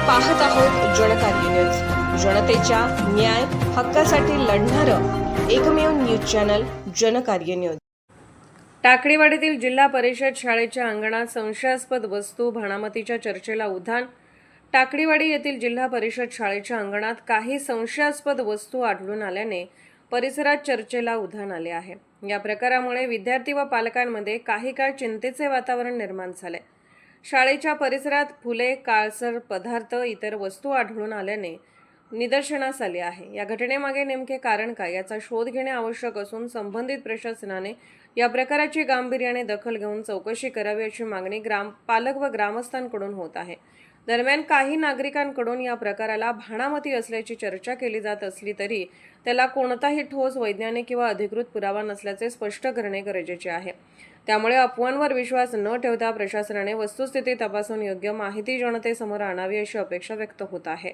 पाहत आहोत जनकार्य न्यूज, जनतेच्या न्याय हक्कासाठी लढणारं एकमेव न्यूज चॅनल जनकार्य न्यूज। टाकळीवाडीतील जिल्हा परिषद शाळेच्या अंगणात संशयास्पद वस्तू भाणामतीच्या चर्चेला उधाण। टाकळीवाडी येथील जिल्हा परिषद शाळेच्या अंगणात काही संशयास्पद वस्तू आढळून आल्याने परिसरात चर्चेला उधाण आले आहे। या प्रकारामुळे विद्यार्थी व पालकांमध्ये काही काळ चिंतेचे वातावरण निर्माण झाले। शाळेच्या परिसरात फुले, काळसर पदार्थ, इतर वस्तू आढळून आल्याने निदर्शनास आले आहे। या घटनेमागे नेमके कारण काय याचा शोध घेणे आवश्यक असून संबंधित प्रशासनाने या प्रकाराची गांभीर्याने दखल घेऊन चौकशी करावी अशी मागणी पालक व ग्रामस्थांकडून होत आहे। दरम्यान काही नागरिकांकडून या प्रकाराला भाणामती असल्याची चर्चा केली जात असली तरी त्याला कोणताही ठोस वैज्ञानिक किंवा अधिकृत पुरावा नसल्याचे स्पष्ट करणे गरजेचे आहे। त्यामुळे अफवांवर विश्वास न ठेवता प्रशासनाने वस्तुस्थिती तपासून योग्य माहिती जनतेसमोर आणावी अशी अपेक्षा व्यक्त होत आहे।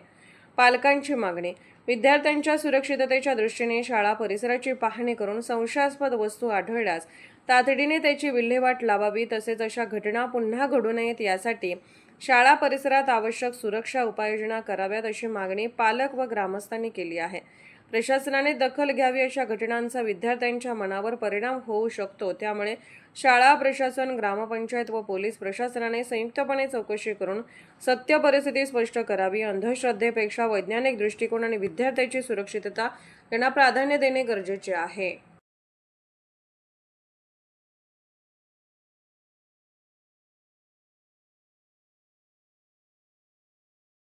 पालकांची मागणी, विद्यार्थ्यांच्या सुरक्षिततेच्या दृष्टीने शाळा परिसराची पाहणी करून संशयास्पद वस्तू आढळल्यास तातडीने त्याची विल्हेवाट लावावी, तसेच अशा घटना पुन्हा घडू नयेत यासाठी शाळा परिसरात आवश्यक सुरक्षा उपाययोजना कराव्यात अशी मागणी पालक व ग्रामस्थांनी केली आहे। प्रशासनाने दखल घ्यावी, अशा घटनांचा विद्यार्थ्यांच्या मनावर परिणाम होऊ शकतो। त्यामुळे शाळा प्रशासन, ग्रामपंचायत व पोलीस प्रशासनाने संयुक्तपणे चौकशी करून सत्य परिस्थिती स्पष्ट करावी। अंधश्रद्धेपेक्षा वैज्ञानिक दृष्टिकोन आणि विद्यार्थ्याची सुरक्षितता यांना प्राधान्य देणे गरजेचे आहे।